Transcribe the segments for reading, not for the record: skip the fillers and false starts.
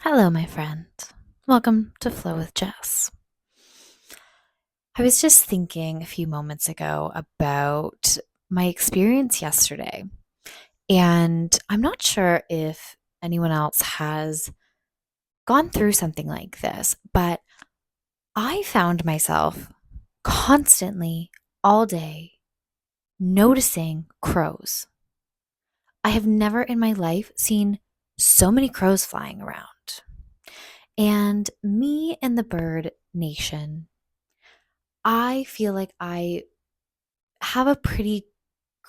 Hello, my friend. Welcome to Flow with Jess. I was just thinking a few moments ago about my experience yesterday, and I'm not sure if anyone else has gone through something like this, but I found myself constantly all day noticing crows. I have never in my life seen so many crows flying around. And me and the bird nation, I feel like I have a pretty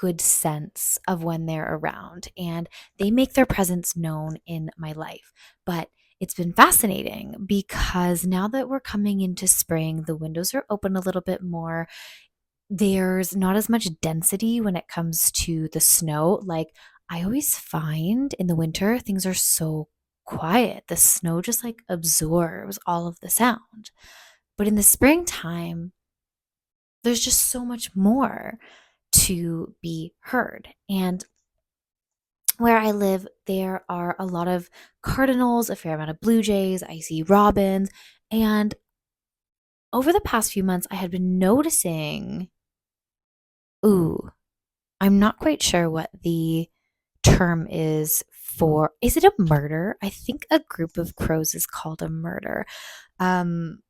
good sense of when they're around and they make their presence known in my life. But it's been fascinating because now that we're coming into spring, the windows are open a little bit more. There's not as much density when it comes to the snow. Like I always find in the winter, things are so quiet. The snow just like absorbs all of the sound. But in the springtime, there's just so much more to be heard. And where I live, there are a lot of cardinals, a fair amount of blue jays. I see robins. And over the past few months, I had been noticing, ooh, I'm not quite sure what the term is for. Is it a murder? I think a group of crows is called a murder. Um,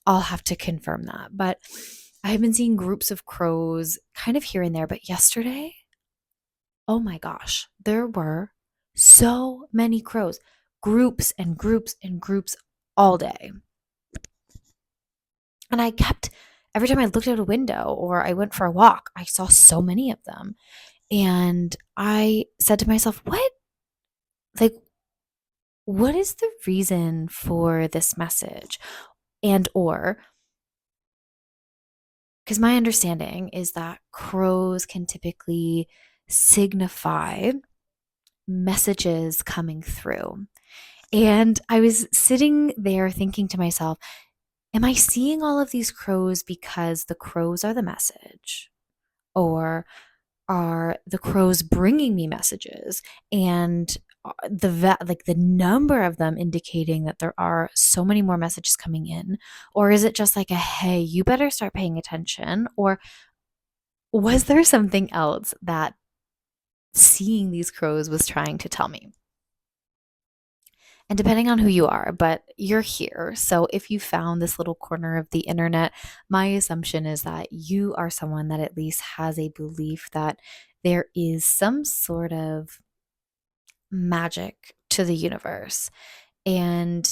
I'll have to confirm that. But I have been seeing groups of crows kind of here and there. But yesterday, oh my gosh, there were so many crows, groups and groups and groups all day. And every time I looked out a window or I went for a walk, I saw so many of them. And I said to myself, like, what is the reason for this message? And or, because my understanding is that crows can typically signify messages coming through. And I was sitting there thinking to myself, am I seeing all of these crows because the crows are the message? Or are the crows bringing me messages and the number of them indicating that there are so many more messages coming in? Or is it just like a, hey, you better start paying attention? Or was there something else that seeing these crows was trying to tell me? And depending on who you are, but you're here. So if you found this little corner of the internet, my assumption is that you are someone that at least has a belief that there is some sort of magic to the universe. And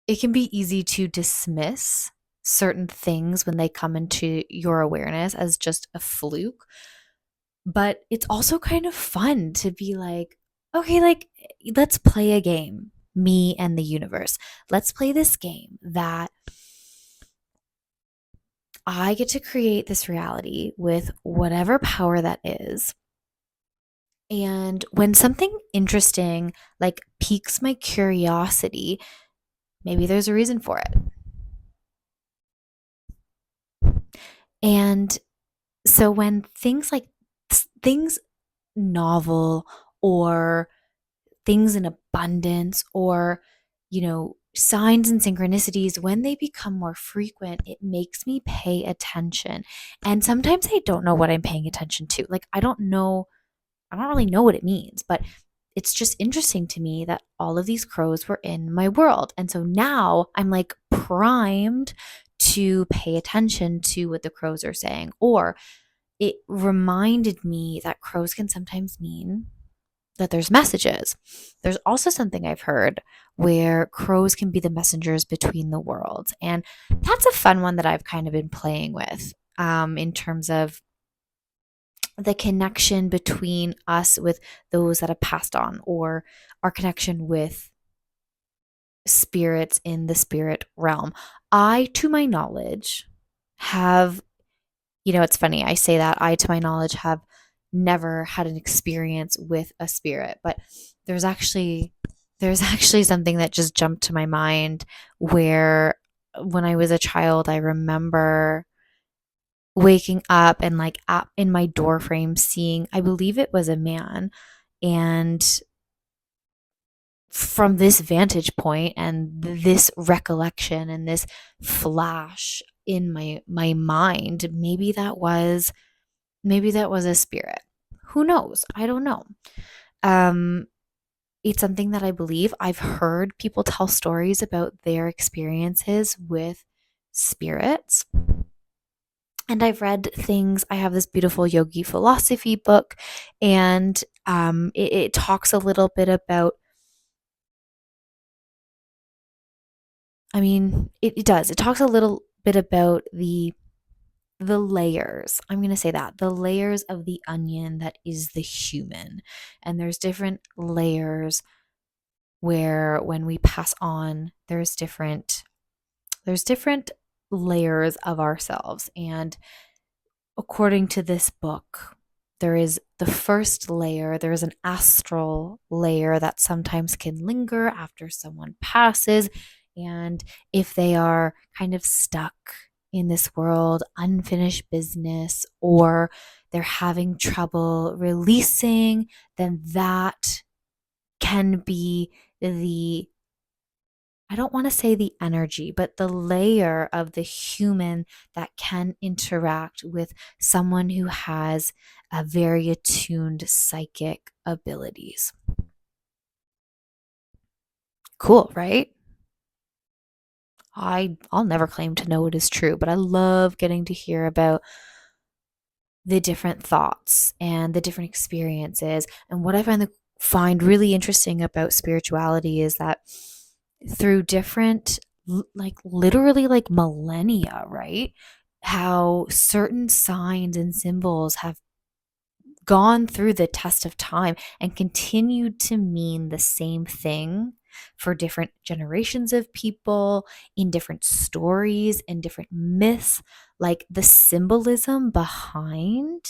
it can be easy to dismiss certain things when they come into your awareness as just a fluke. But it's also kind of fun to be like, okay, like, let's play a game, me and the universe. Let's play this game that I get to create this reality with whatever power that is. And when something interesting like piques my curiosity, maybe there's a reason for it. And so when things novel or things in abundance or, signs and synchronicities, when they become more frequent, it makes me pay attention. And sometimes I don't know what I'm paying attention to. Like, I don't really know what it means, but it's just interesting to me that all of these crows were in my world. And so now I'm like primed to pay attention to what the crows are saying. Or it reminded me that crows can sometimes mean that there's messages. There's also something I've heard where crows can be the messengers between the worlds. And that's a fun one that I've kind of been playing with in terms of the connection between us with those that have passed on, or our connection with spirits in the spirit realm. I, to my knowledge, have, it's funny, I say that I, to my knowledge, have never had an experience with a spirit, but there's actually there's actually something that just jumped to my mind where when I was a child, I remember waking up and like up in my door frame seeing, I believe it was a man, and from this vantage point and this recollection and this flash in my mind, maybe that was a spirit. Who knows? I don't know. Um, it's something that I believe. I've heard people tell stories about their experiences with spirits. And I've read things. I have this beautiful yogi philosophy book, and it talks a little bit about, it does. It talks a little bit about the layers. I'm going to say that the layers of the onion that is the human. And there's different layers where when we pass on, there's different layers of ourselves. And according to this book, there is the first layer, there is an astral layer that sometimes can linger after someone passes. And if they are kind of stuck in this world, unfinished business, or they're having trouble releasing, then that can be the, I don't want to say the energy, but the layer of the human that can interact with someone who has a very attuned psychic abilities. Cool, right? I'll never claim to know what is true, but I love getting to hear about the different thoughts and the different experiences. And what I find really interesting about spirituality is that through different, like literally like millennia, right? How certain signs and symbols have gone through the test of time and continued to mean the same thing for different generations of people, in different stories and different myths, like the symbolism behind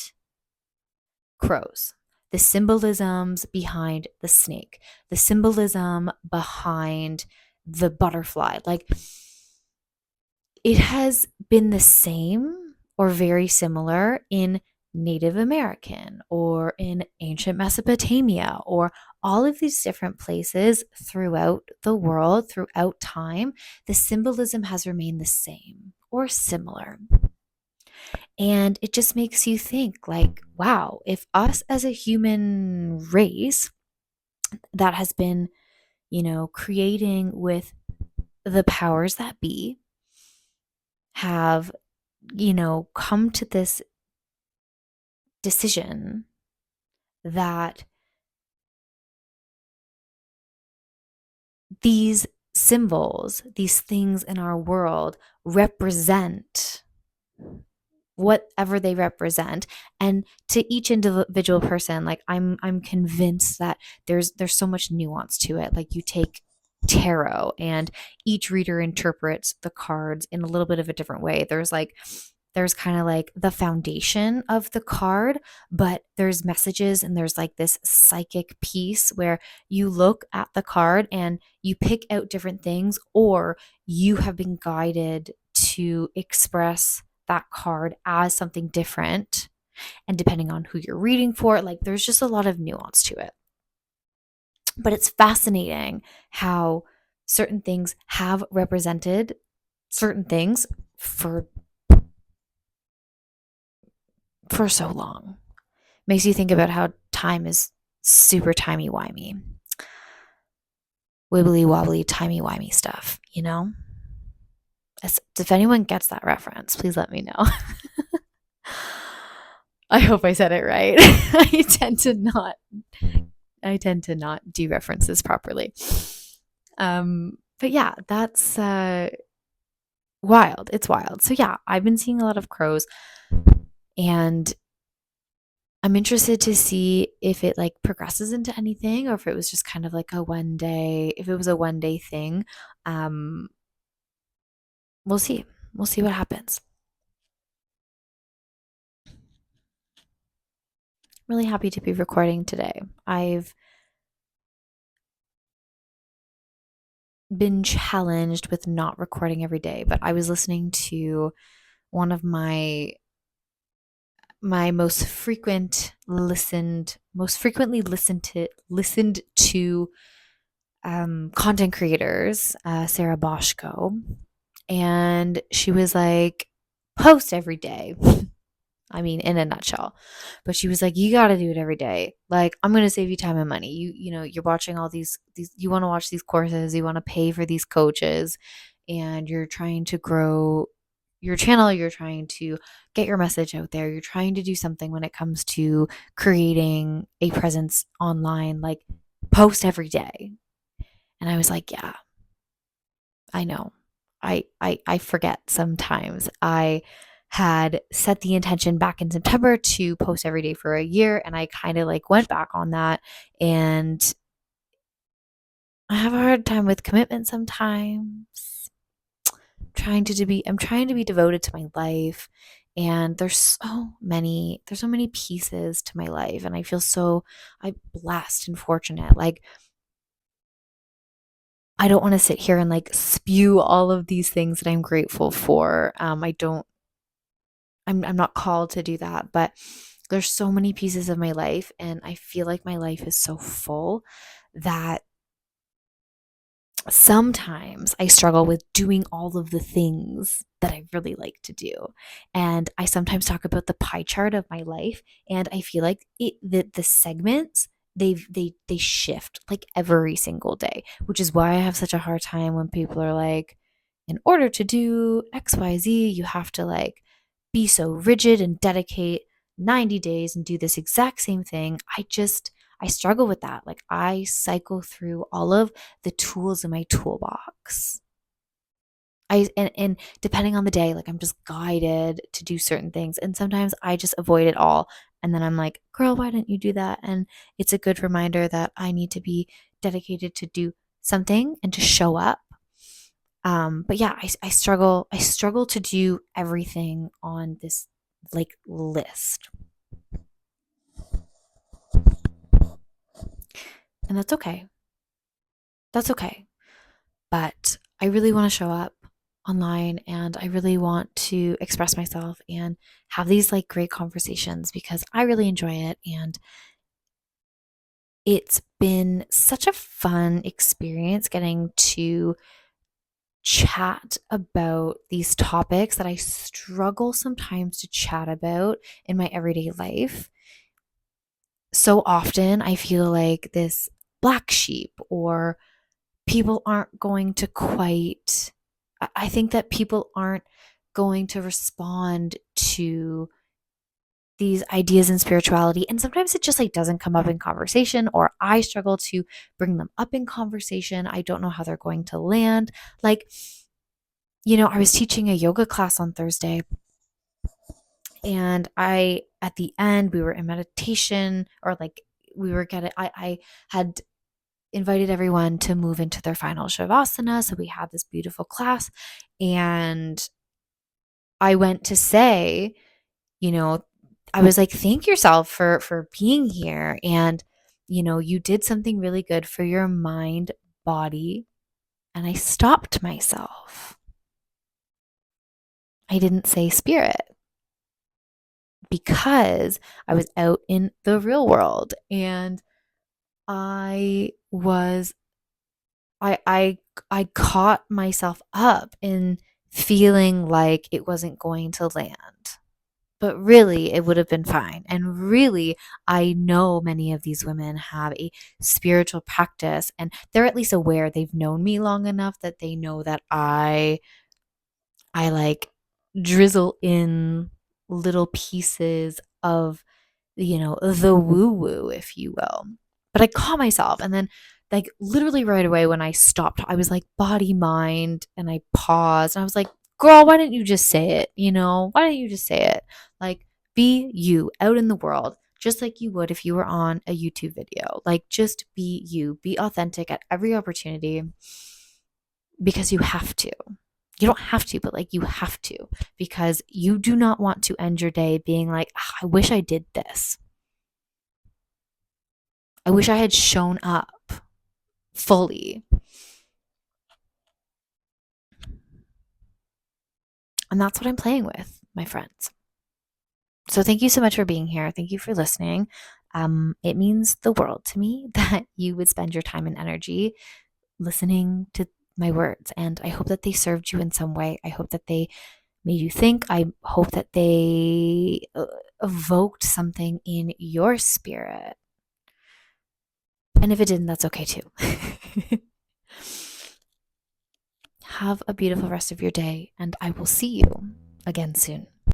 crows, the symbolisms behind the snake, the symbolism behind the butterfly. Like, it has been the same or very similar in Native American or in ancient Mesopotamia or all of these different places throughout the world, throughout time. The symbolism has remained the same or similar. And it just makes you think, like, wow, if us as a human race that has been, creating with the powers that be, have, come to this decision that these symbols, these things in our world represent whatever they represent, and to each individual person, like I'm convinced that there's so much nuance to it. Like, you take tarot and each reader interprets the cards in a little bit of a different way. There's kind of like the foundation of the card, but there's messages and there's like this psychic piece where you look at the card and you pick out different things, or you have been guided to express that card as something different. And depending on who you're reading for, like, there's just a lot of nuance to it. But it's fascinating how certain things have represented certain things for so long. Makes you think about how time is super timey-wimey. Wibbly wobbly, timey-wimey stuff, you know? If anyone gets that reference, please let me know. I hope I said it right. I tend to not do references properly. But yeah, that's wild. It's wild. So yeah, I've been seeing a lot of crows, and I'm interested to see if it like progresses into anything, or if it was just kind of like if it was a one day thing. Um, we'll see. We'll see what happens. Really happy to be recording today. I've been challenged with not recording every day, but I was listening to one of my most frequently listened to content creators, Sarah Boschko, and she was like, post every day. I mean, in a nutshell. But she was like, you got to do it every day. Like, I'm going to save you time and money. You're watching all these you want to watch these courses, you want to pay for these coaches, and you're trying to grow your channel, you're trying to get your message out there, you're trying to do something when it comes to creating a presence online, like post every day. And I was like, yeah, I know. I forget sometimes. I had set the intention back in September to post every day for a year, and I kind of like went back on that, and I have a hard time with commitment sometimes. I'm trying to be devoted to my life, and there's so many pieces to my life, and I feel so I'm blessed and fortunate. Like, I don't want to sit here and like spew all of these things that I'm grateful for. I don't I'm not called to do that, but there's so many pieces of my life, and I feel like my life is so full that sometimes I struggle with doing all of the things that I really like to do. And I sometimes talk about the pie chart of my life, and I feel like the segments they shift like every single day, which is why I have such a hard time when people are like, in order to do XYZ, you have to like be so rigid and dedicate 90 days and do this exact same thing. I struggle with that. Like, I cycle through all of the tools in my toolbox. And depending on the day, like, I'm just guided to do certain things. And sometimes I just avoid it all. And then I'm like, girl, why didn't you do that? And it's a good reminder that I need to be dedicated to do something and to show up. But yeah, I struggle to do everything on this like list. And that's okay. That's okay. But I really want to show up online, and I really want to express myself and have these like great conversations because I really enjoy it, and it's been such a fun experience getting to chat about these topics that I struggle sometimes to chat about in my everyday life. So often I feel like this black sheep, or people aren't going to quite, I think that people aren't going to respond to these ideas in spirituality, and sometimes it just like doesn't come up in conversation, or I struggle to bring them up in conversation. I don't know how they're going to land. Like, I was teaching a yoga class on Thursday, and I at the end we were in meditation, or like we were getting I had invited everyone to move into their final shavasana. So we had this beautiful class, and I went to say, you know, I was like, thank yourself for being here, and you did something really good for your mind, body, and I stopped myself. I didn't say spirit because I was out in the real world, and I was I caught myself up in feeling like it wasn't going to land. But really, it would have been fine. And really, I know many of these women have a spiritual practice, and they're at least aware. They've known me long enough that they know that I like drizzle in little pieces of, the woo woo, if you will. But I caught myself. And then, like, literally right away when I stopped, I was like, body, mind. And I paused and I was like, girl, why didn't you just say it? Why didn't you just say it? Like, be you out in the world, just like you would if you were on a YouTube video. Like, just be you, be authentic at every opportunity, because you have to. You don't have to, but like you have to, because you do not want to end your day being like, I wish I did this. I wish I had shown up fully. And that's what I'm playing with, my friends. So thank you so much for being here. Thank you for listening. It means the world to me that you would spend your time and energy listening to my words. And I hope that they served you in some way. I hope that they made you think. I hope that they evoked something in your spirit. And if it didn't, that's okay too. Have a beautiful rest of your day, and I will see you again soon.